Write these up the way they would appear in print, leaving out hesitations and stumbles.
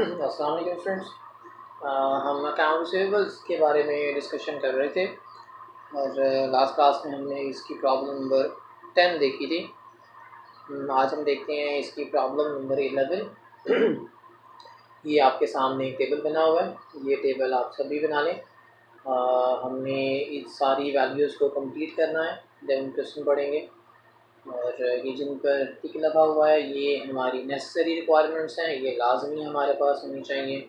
अस्सलाम वालेकुम फ्रेंड्स। हम अकाउंट रिसीवेबल्स के बारे में डिस्कशन कर रहे थे और लास्ट क्लास में हमने इसकी प्रॉब्लम नंबर 10 देखी थी। आज हम देखते हैं इसकी प्रॉब्लम नंबर 11। ये आपके सामने एक टेबल बना हुआ है, ये टेबल आप सभी बना लें। हमने इस सारी वैल्यूज़ को कंप्लीट करना है, जब हम क्वेश्चन पढ़ेंगे। और ये जिन पर टिक लगा हुआ है ये हमारी नेसेसरी रिक्वायरमेंट्स हैं, ये लाजमी हमारे पास होनी चाहिए।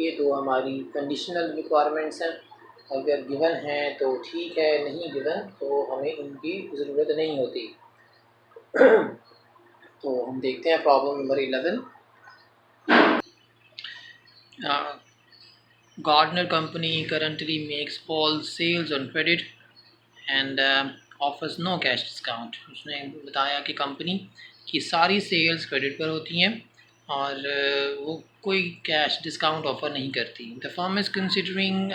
ये दो हमारी कंडीशनल रिक्वायरमेंट्स हैं, अगर गिवन हैं तो ठीक है, नहीं गिवन तो हमें इनकी ज़रूरत नहीं होती। तो हम देखते हैं problem number 11। Gardner Company currently makes all sales on credit and offers no cash discount। उसने बताया कि कंपनी की सारी सेल्स क्रेडिट पर होती हैं और वो कोई कैश डिस्काउंट ऑफ़र नहीं करती। The firm is considering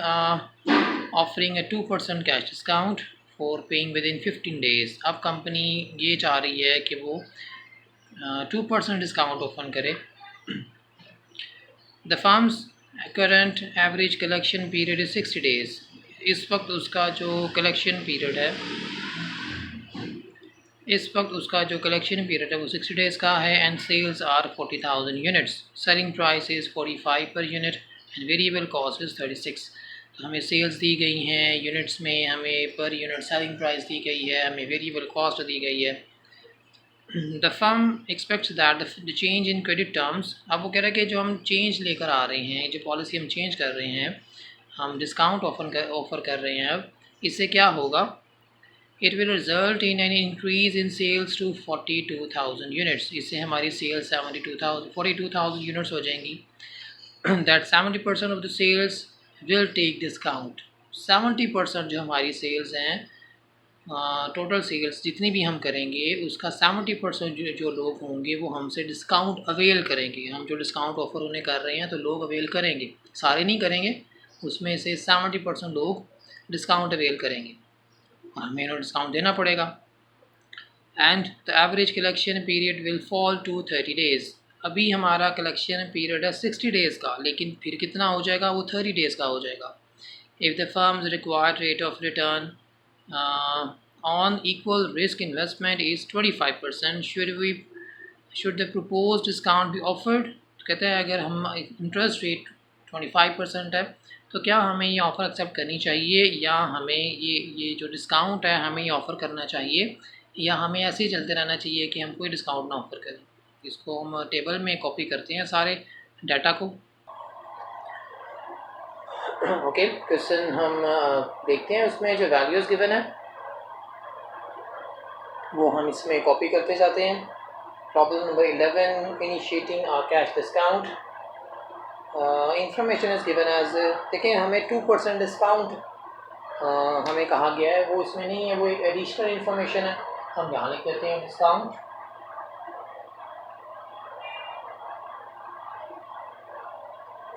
offering a 2% cash discount for paying with in 15 days. अब कंपनी ये चाह रही है कि वो 2% डिस्काउंट ऑफर करे। The firms current average collection period is 60 days. इस वक्त उसका जो कलेक्शन पीरियड है वो 60 डेज़ का है and sales are 40,000 units. Selling price is 45 per unit and variable cost is 36। तो हमें सेल्स दी गई हैं यूनिट्स में, हमें पर यूनिट सेलिंग प्राइस दी गई है, हमें वेरिएबल कॉस्ट दी गई है। The firm aspects that the change in credit terms. अब वो कह रहा है कि जो हम चेंज लेकर आ रहे हैं, जो पॉलिसी हम चेंज कर रहे हैं, हम डिस्काउंट ऑफ़र कर रहे हैं, अब इससे क्या होगा? It will result in an increase in sales to 42,000 units। इससे हमारी सेल्स 42,000 यूनिट्स हो जाएंगी। That 70% of the sales will take discount। 70% जो हमारी सेल्स हैं, टोटल सेल्स जितनी भी हम करेंगे उसका 70% जो लोग होंगे वो हमसे डिस्काउंट अवेल करेंगे। हम जो डिस्काउंट ऑफ़र उन्हें कर रहे हैं तो लोग अवेल करेंगे, सारे नहीं करेंगे, उसमें से 70% लोग डिस्काउंट अवेल करेंगे और हमें डिस्काउंट देना पड़ेगा। And the average collection period will fall to 30 days. अभी हमारा कलेक्शन पीरियड है 60 डेज़ का, लेकिन फिर कितना हो जाएगा? वो 30 डेज़ का हो जाएगा। If the firms required rate of return on equal risk investment is 25%, should the propose discount be offered. कहते हैं अगर हम इंटरेस्ट रेट 25% है तो क्या हमें ये ऑफ़र एक्सेप्ट करनी चाहिए या हमें ये जो डिस्काउंट है हमें ये ऑफ़र करना चाहिए, या हमें ऐसे ही चलते रहना चाहिए कि हम कोई डिस्काउंट ना ऑफ़र करें। इसको हम टेबल में कॉपी करते हैं सारे डाटा को। ओके, क्वेश्चन हम देखते हैं, उसमें जो वैल्यूज़ गिवन है वो हम इसमें कॉपी करते जाते हैं। Problem number 11, initiating a cash discount. Information is given as, देखिए हमें 2% डिस्काउंट हमें कहा गया है, वो इसमें नहीं है, वो एक एडिशनल इंफॉर्मेशन है। हम यहाँ लिख देते हैं डिस्काउंट।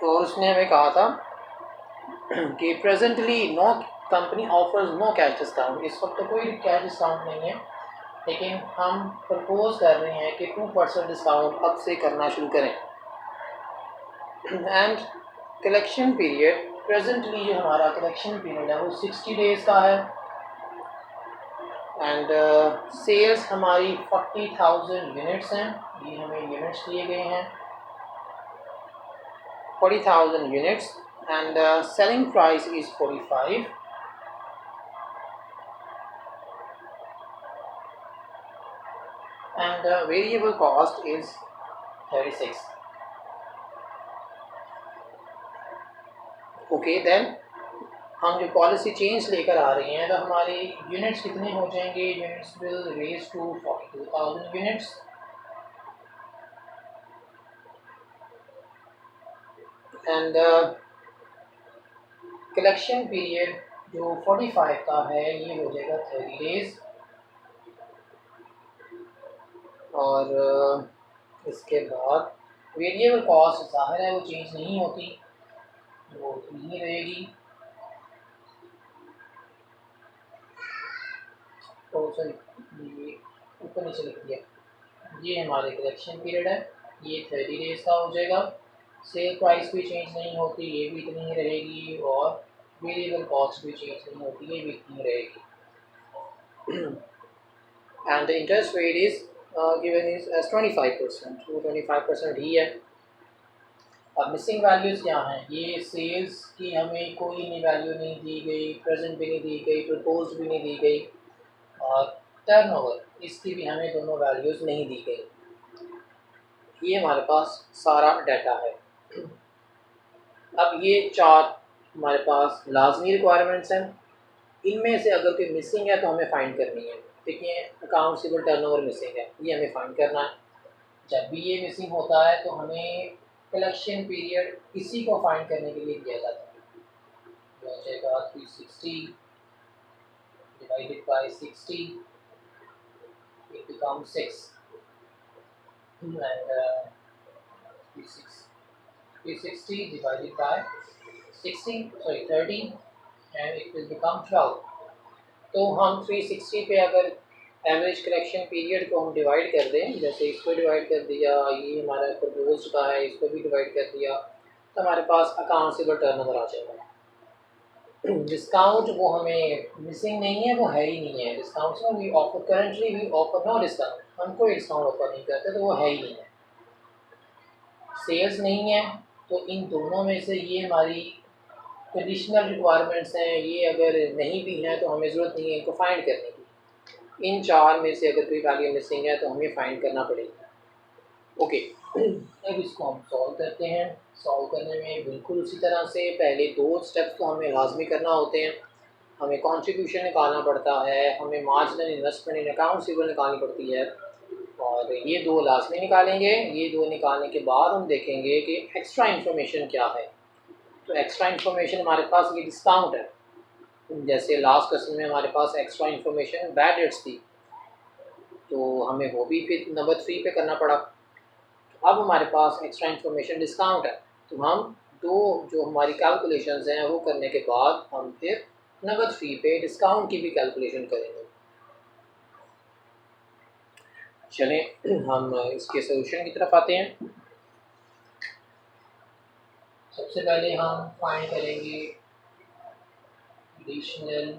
और उसने हमें कहा था कि presently no company offers no cash discount. इस वक्त तो कोई कैश डिस्काउंट नहीं है, लेकिन हम प्रपोज कर रहे हैं कि 2% डिस्काउंट अब से करना शुरू करें। एंड कलेक्शन पीरियड, प्रेजेंटली जो हमारा कलेक्शन पीरियड है वो 60 डेज़ का है एंड सेल्स हमारी 40,000 यूनिट्स हैं। ये हमें यूनिट्स दिए गए हैं 40,000 units and selling price is 45 and variable cost is 36। Okay, then हम जो पॉलिसी चेंज लेकर आ रहे हैं तो हमारे यूनिट्स कितने हो जाएंगे? Units will raise to 42,000 units and collection period जो 45 का है ये हो जाएगा 30 डेज़। और इसके बाद वेरिएबल कॉस्ट ज़ाहिर है वो चेंज नहीं होती, वो नहीं रहेगी। तो सॉरी, ये ऊपर नीचे लिख दिया। ये हमारे कलेक्शन पीरियड है, ये 30 डेज़ का हो जाएगा सेल प्राइस भी चेंज नहीं होती, ये भी इतनी ही रहेगी, और वेरिएबल कॉस्ट भी चेंज नहीं होती, ये भी इतनी ही रहेगी। And the interest rate is given is as 25%, वो 25% ही है। अब मिसिंग वैल्यूज़ क्या हैं? ये सेल्स की हमें कोई नई वैल्यू नहीं दी गई, प्रेजेंट भी नहीं दी गई, प्रपोज भी नहीं दी गई, और टर्नओवर इसकी भी हमें दोनों वैल्यूज़ नहीं दी गई। ये हमारे पास सारा डाटा है। अब ये चार हमारे पास लाजमी रिक्वायरमेंट्स हैं। इनमें से अगर कोई मिसिंग है तो हमें फाइंड करनी है। देखिए, अकाउंट रिसीवेबल टर्नओवर मिसिंग है, ये हमें फाइंड करना है। जब भी ये मिसिंग होता है तो हमें कलेक्शन पीरियड इसी को फाइंड करने के लिए दिया जाता है। जो हो जाएगा 360 divided by 60, it becomes 6, and 360 divided by 60, sorry 30, and it will become 12। तो हम 360 पे अगर एवरेज कलेक्शन पीरियड को हम डिवाइड कर दें, जैसे इसको डिवाइड कर दिया, ये हमारा प्रपोज का है, इसको भी डिवाइड कर दिया, तो हमारे पास अकाउंट रिसीवेबल टर्नओवर आ जाएगा। डिस्काउंट वो हमें मिसिंग नहीं है, वो है ही नहीं है। डिस्काउंट में we offer currently we offer no discount, हम कोई डिस्काउंट ऑफर नहीं करते, तो वो है ही नहीं है। सेल्स नहीं है, तो इन दोनों में से ये हमारी ट्रेडिशनल रिक्वायरमेंट्स हैं, ये अगर नहीं भी हैं तो हमें ज़रूरत नहीं है इनको फाइंड करने की। इन चार में से अगर कोई वैल्यू मिसिंग है तो हमें फाइंड करना पड़ेगा। ओके, अब इसको हम सॉल्व करते हैं। सॉल्व करने में बिल्कुल उसी तरह से पहले दो स्टेप्स तो हमें लाजमी करना होते हैं। हमें कंट्रीब्यूशन निकालना पड़ता है, हमें मार्जिनल इन्वेस्टमेंट इन अकाउंट रिसीवेबल निकालनी पड़ती है, और ये दो लाजमी निकालेंगे। ये दो निकालने के बाद हम देखेंगे कि एक्स्ट्रा इन्फॉर्मेशन क्या है। तो एक्स्ट्रा इन्फॉर्मेशन हमारे पास ये डिस्काउंट है। जैसे लास्ट क्वेश्चन में हमारे पास एक्स्ट्रा इन्फॉर्मेशन बैड डेट्स थी, तो हमें वो भी फिर नंबर 3 पे करना पड़ा। अब हमारे पास एक्स्ट्रा इन्फॉर्मेशन डिस्काउंट है, तो हम दो जो हमारी कैलकुलेशंस हैं वो करने के बाद हम फिर नंबर 3 पे डिस्काउंट की भी कैलकुलेशन करेंगे। चलें हम इसके सोल्यूशन की तरफ आते हैं। सबसे पहले हम फाइंड करेंगे एडिशनल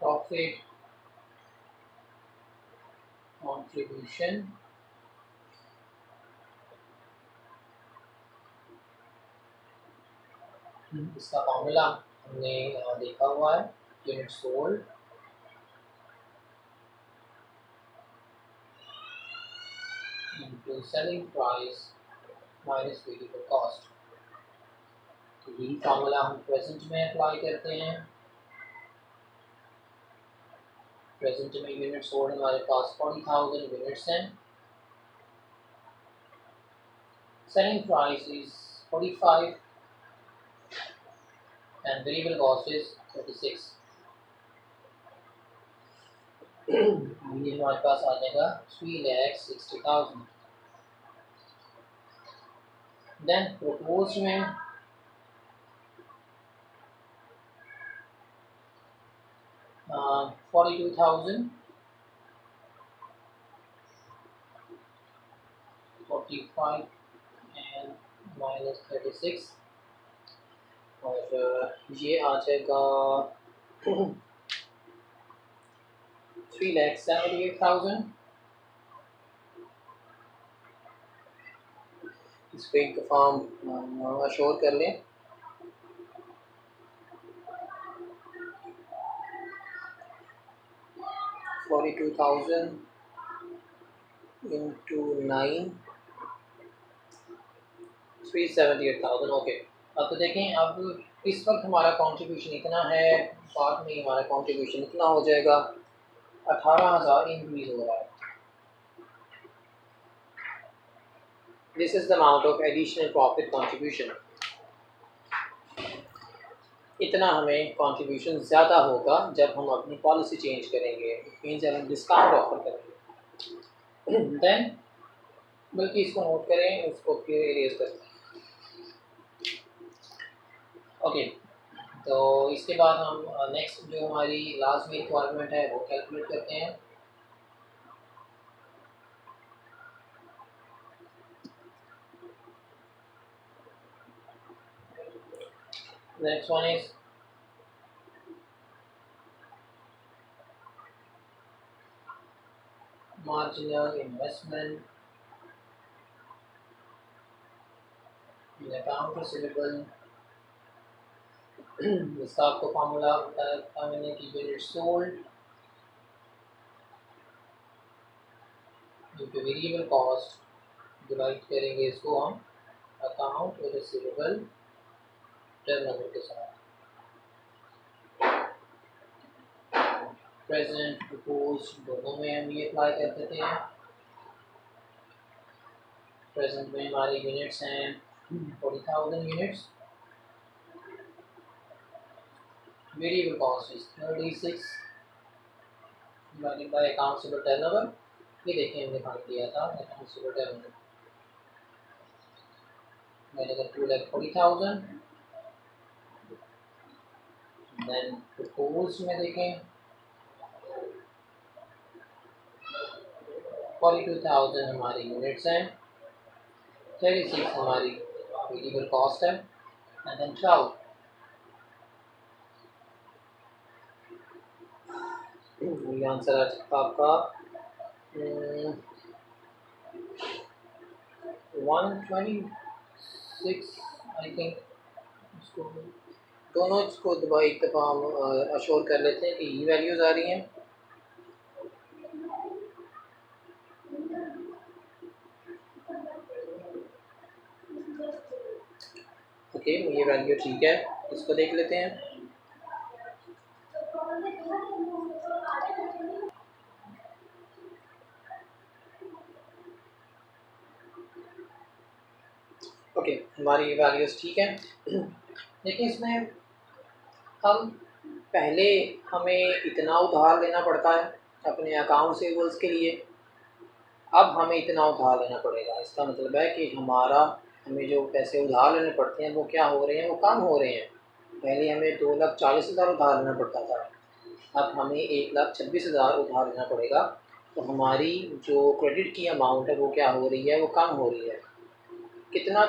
प्रॉफिट कंट्रीब्यूशन। इसका फॉर्मूला हमने यहाँ देखा हुआ है, unit sold into selling price minus variable cost. तो यही फॉर्मूला हम प्रेजेंट में अप्लाई करते हैं। प्रेजेंट में यूनिट सोल्ड हमारे पास 40,000 यूनिट्स हैं। Selling price is 45 and variable cost is 36। ये हमारे पास आ जाएगा 3,60,000। देन प्रपोज में 42,000, 45 and minus 36, और ये आ जाएगा 3,78,000। इसको एक दफ़ा शोर कर लें। $42,000 into 9, 378,000। ओके, अब तो देखें, अब इस वक्त हमारा कंट्रीब्यूशन इतना है, बाद में हमारा कंट्रीब्यूशन इतना हो जाएगा, 18,000 इंक्रीज हो रहा है। This is the amount of additional profit contribution. इतना हमें कंट्रीब्यूशन ज़्यादा होगा जब हम अपनी पॉलिसी चेंज करेंगे, मीन जब हम डिस्काउंट ऑफर करेंगे। देन बल्कि इसको नोट करें, उसको फिर इरेज करते हैं। ओके, तो इसके बाद हम नेक्स्ट जो हमारी लाजमी रिक्वायरमेंट है वो कैलकुलेट करते हैं। Next one is marginal investment in account receivable. इसका आपको फार्मूला बताया था मैंने कि unit sold into variable cost divide करेंगे इसको हम अकाउंट रिसीवेबल टर्नओवर के साथ। प्रेजेंट प्रपोज दोनों में हम ये अप्लाई कर देते हैं। प्रेजेंट में हमारे यूनिट्स हैं 40,000 units, variable cost is 36 divided by account receivable turnover. ये देखिए हमने फाइंड किया था अकाउंट रिसीवेबल टर्नओवर मैंने अगर 2,40,000 देन प्रपोज में देखें 42,000 हमारी यूनिट्स हैं, 36 हमारी वेरिएबल कॉस्ट है एंड देन 12 ये आंसर आ चुका आपका 126 आई थिंक। इसको दोनों इसको दबाई एक दफ़ा हम अश्योर कर लेते हैं कि ये वैल्यूज़ आ रही हैं। ओके ये वैल्यू ठीक है, इसको देख लेते हैं। ओके हमारी ये वैल्यूज़ ठीक है। देखिए इसमें हम पहले हमें इतना उधार लेना पड़ता है अपने अकाउंट सेवर्स के लिए, अब हमें इतना उधार लेना पड़ेगा। इसका मतलब है कि हमें जो पैसे उधार लेने पड़ते हैं वो क्या हो रहे हैं, वो कम हो रहे हैं। पहले हमें 2,40,000 उधार लेना पड़ता था, अब हमें 1,26,000 उधार लेना पड़ेगा। तो हमारी जो क्रेडिट की अमाउंट है वो क्या हो रही है, वो कम हो रही है। कितना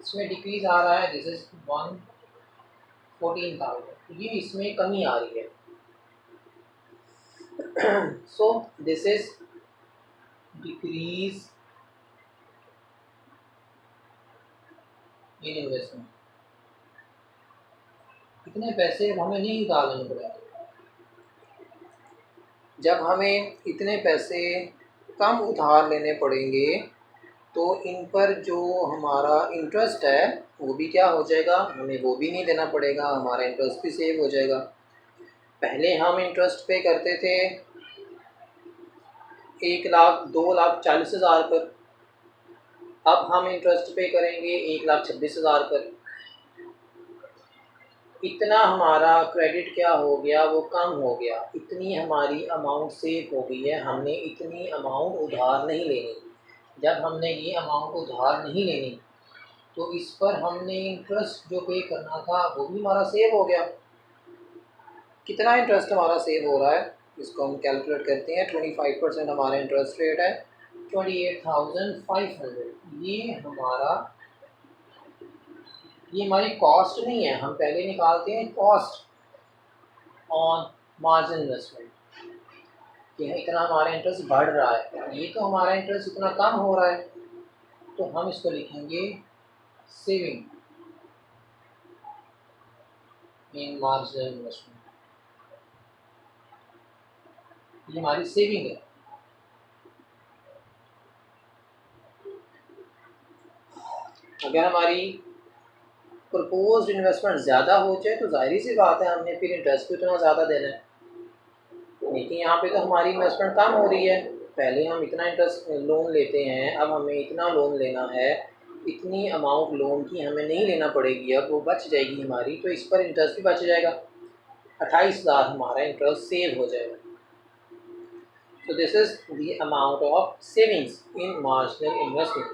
इसमें डिक्रीज आ रहा है, दिस इज 114,000, ये इसमें कमी आ रही है। So this is decrease in investment. इतने पैसे हमें नहीं उधार लेने पड़ेंगे। जब हमें इतने पैसे कम उधार लेने पड़ेंगे तो इन पर जो हमारा इंटरेस्ट है वो भी क्या हो जाएगा, हमें वो भी नहीं देना पड़ेगा, हमारा इंटरेस्ट भी सेव हो जाएगा। पहले हम इंटरेस्ट पे करते थे 2,40,000 पर, अब हम इंटरेस्ट पे करेंगे 1,26,000 पर। इतना हमारा क्रेडिट क्या हो गया, वो कम हो गया, इतनी हमारी अमाउंट सेव हो गई है। हमने इतनी अमाउंट उधार नहीं लेनी। जब हमने ये अमाउंट उधार नहीं लेनी तो इस पर हमने इंटरेस्ट जो पे करना था वो भी हमारा सेव हो गया। कितना इंटरेस्ट हमारा सेव हो रहा है इसको हम कैलकुलेट करते हैं। 25% हमारा इंटरेस्ट रेट है, 28,500। ये हमारी कॉस्ट नहीं है, हम पहले निकालते हैं कॉस्ट ऑन मार्जिन इन्वेस्टमेंट कि इतना हमारा इंटरेस्ट बढ़ रहा है, ये तो हमारा इंटरेस्ट इतना कम हो रहा है, तो हम इसको लिखेंगे सेविंग इन मार्जिनल इन्वेस्टमेंट। ये हमारी सेविंग है। अगर हमारी प्रपोज्ड इन्वेस्टमेंट ज़्यादा हो जाए तो जाहिर सी बात है हमने फिर इंटरेस्ट भी उतना ज़्यादा देना है, लेकिन यहाँ पे तो हमारी इन्वेस्टमेंट कम हो रही है। पहले हम इतना इंटरेस्ट लोन लेते हैं, अब हमें इतना लोन लेना है, इतनी अमाउंट लोन की हमें नहीं लेना पड़ेगी, अब वो बच जाएगी हमारी, तो इस पर इंटरेस्ट भी बच जाएगा। 28,000 हमारा इंटरेस्ट सेव हो जाएगा। So this is the amount of savings in marginal investment।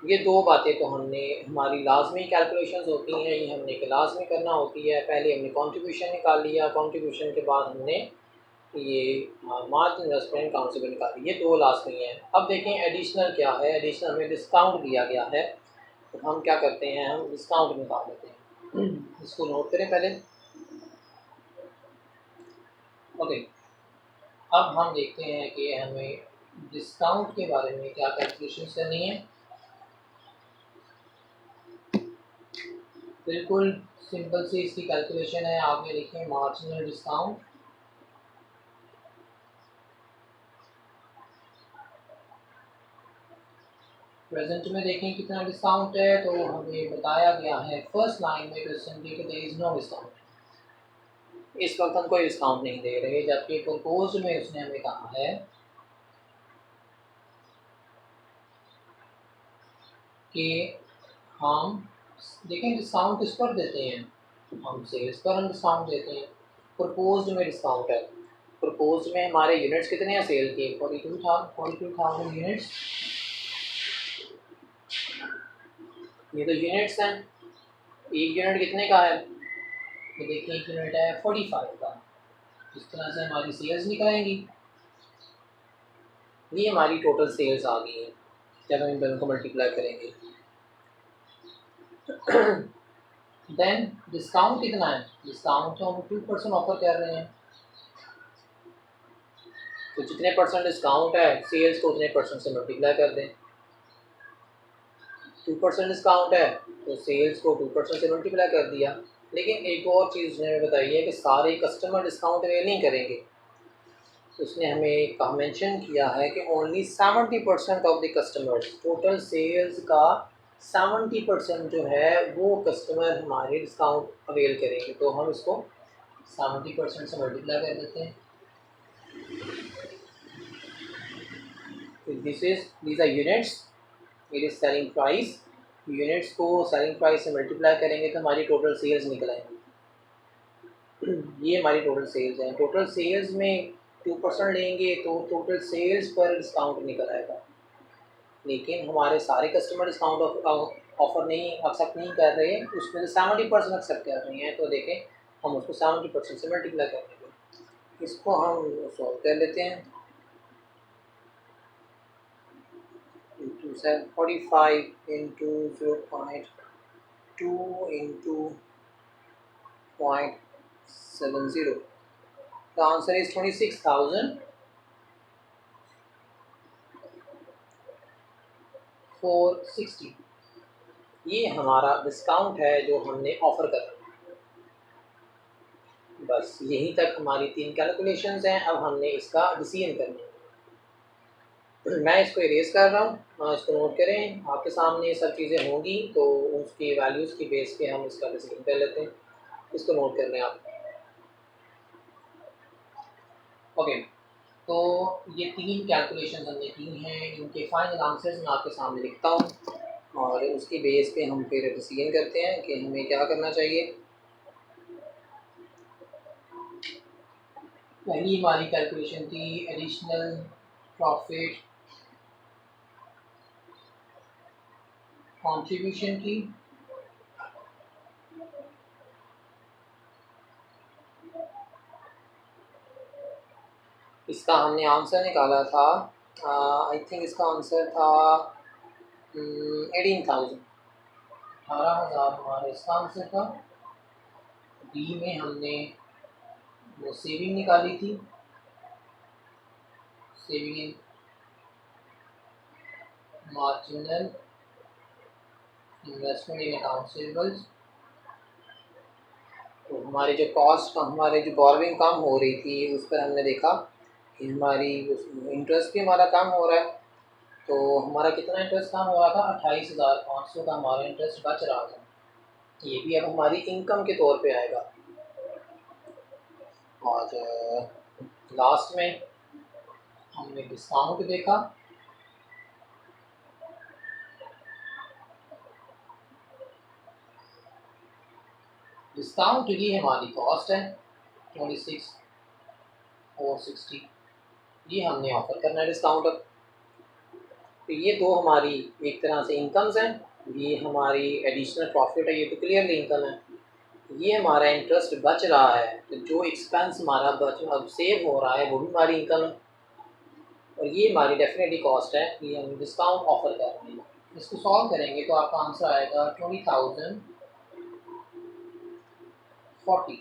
ये दो बातें तो हमने हमारी लाजमी कैलकुलेशंस होती हैं, ये हमने क्लास में करना होती है। पहले हमने कंट्रीब्यूशन निकाल लिया, कंट्रीब्यूशन के बाद हमने ये मार्जिन इन्वेस्टमेंट अकाउंट से निकाली, ये दो लाजमी हैं। अब देखें एडिशनल क्या है। एडिशनल हमें डिस्काउंट दिया गया है, तो हम क्या करते हैं, हम डिस्काउंट निकाल लेते हैं। इसको नोट करें पहले। ओके, अब हम देखते हैं कि हमें डिस्काउंट के बारे में क्या कैलकुलेशन करनी है। बिल्कुल सिंपल सी इसकी कैलकुलेशन है। आप ये लिखें मार्जिनल डिस्काउंट। प्रेजेंट में देखें कितना डिस्काउंट है, तो हमें बताया गया है फर्स्ट लाइन में क्वेश्चन के देयर इज नो डिस्काउंट। इस वक्त हम कोई डिस्काउंट नहीं दे रहे, जबकि प्रपोज में उसने हमें कहा है कि हम देखें डिस्काउंट किस पर देते हैं, हम सेल्स पर हम डिस्काउंट देते हैं। प्रपोज में डिस्काउंट है। प्रपोज में हमारे यूनिट्स कितने हैं सेल के, 42,000 यूनिट्स। ये तो यूनिट्स हैं। एक यूनिट कितने का है, ये देखिए एक यूनिट है 45 का। इस तरह से हमारी सेल्स निकलेंगी। ये हमारी टोटल सेल्स आ गई है जब हम इन दोनों को मल्टीप्लाई करेंगे। देन डिस्काउंट कितना है, डिस्काउंट तो हम 2% ऑफर कर रहे हैं, तो जितने परसेंट डिस्काउंट है सेल्स को उतने परसेंट से मल्टीप्लाई कर दें। 2% डिस्काउंट है तो सेल्स को 2% से मल्टीप्लाई कर दिया। लेकिन एक और चीज़ उसने हमें बताई है कि सारे कस्टमर डिस्काउंट अवेल नहीं करेंगे। उसने हमें कहा मेंशन किया है कि only 70% of the customers, total sales का 70% जो है वो कस्टमर हमारे डिस्काउंट अवेल करेंगे। तो हम इसको 70% से मल्टीप्लाई कर देते हैं। these are units, it is selling price। Units को सेलिंग प्राइस से मल्टीप्लाई करेंगे तो हमारी टोटल सेल्स निकल आएंगी। ये हमारी टोटल सेल्स हैं। टोटल सेल्स में 2% लेंगे तो टोटल सेल्स पर डिस्काउंट निकल आएगा। लेकिन हमारे सारे कस्टमर डिस्काउंट ऑफर नहीं एक्सेप्ट नहीं कर रहे, उसमें से 70% एक्सेप्ट कर रहे हैं। तो देखें हम उसको 70% से मल्टीप्लाई कर देंगे। इसको हम सॉल्व कर लेते हैं। 45 into 0.2 into 0.70, the answer is 26,460। ये हमारा डिस्काउंट है जो हमने ऑफ़र करा। बस यहीं तक हमारी 3 कैलकुलेशंस हैं। अब हमने इसका डिसीजन करना है। मैं इसको इरेज कर रहा हूँ, इसको नोट करें। आपके सामने सब चीज़ें होंगी तो उसकी वैल्यूज़ की बेस पे हम इसका डिसीजन कर लेते हैं। इसको नोट कर लें आप। ओके, तो ये 3 कैलकुलेशन हमने की हैं, इनके फाइनल आंसर्स मैं आपके सामने लिखता हूँ और उसकी बेस पे हम फिर डिसीजन करते हैं कि हमें क्या करना चाहिए। पहली हमारी कैलकुलेशन थी एडिशनल प्रॉफिट कंट्रीब्यूशन की। इसका हमने आंसर निकाला था, आई थिंक इसका आंसर था 18,000, 18,000 हमारा इसका आंसर था। बी में हमने वो सेविंग निकाली थी, saving marginal investment in accounts payables. तो हमारे जो कॉस्ट, हमारे जो बॉर्विंग कम हो रही थी उस पर हमने देखा कि हमारी इंटरेस्ट भी हमारा कम हो रहा है। तो हमारा कितना इंटरेस्ट कम हो रहा था, 28,500 का हमारा इंटरेस्ट बच रहा था। ये भी अब हमारी इनकम के तौर पे आएगा। और लास्ट में हमने डिस्काउंट देखा। डिस्काउंट ये हमारी कॉस्ट है 26,460, ये हमने ऑफर करना है डिस्काउंट। तो ये दो हमारी एक तरह से इनकम्स हैं। ये हमारी एडिशनल प्रॉफिट है, ये तो क्लियरली इनकम है। ये हमारा इंटरेस्ट बच रहा है, तो जो एक्सपेंस हमारा बच अब सेव हो रहा है वो भी हमारी इनकम है। और ये हमारी डेफिनेटली कॉस्ट है, ये हम डिस्काउंट ऑफर कर रहे हैं। इसको सॉल्व करेंगे तो आपका आंसर आएगा 20,000 40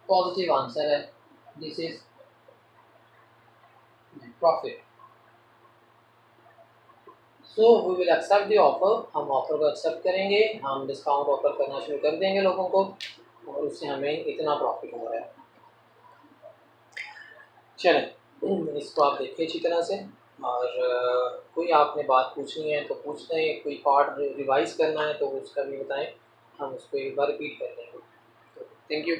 पॉजिटिव आंसर है। This is profit. So we will accept the offer, हम ऑफर को एक्सेप्ट करेंगे, हम डिस्काउंट ऑफर करना शुरू कर देंगे लोगों को और उससे हमें इतना प्रॉफिट हो रहा है। चलें, इसको आप देखिए अच्छी तरह से और कोई आपने बात पूछनी है तो पूछ लें, कोई पार्ट रिवाइज करना है तो उसका भी बताएं, हम उसको एक बार रिपीट कर लेंगे। तो थैंक यू।